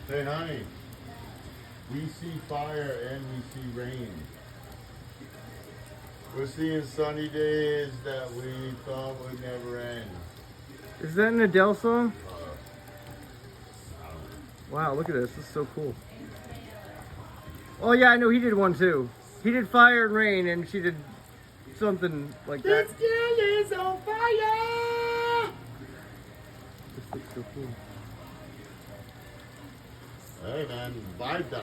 Say, honey, we see fire and we see rain. We're seeing sunny days that we thought would never end. Is that an Adele song? Uh, Wow, look at this. This is so cool. Oh yeah, I know he did one too. He did Fire and Rain and she did something like that. This girl is on fire! This looks so cool. Hey man, vibe that.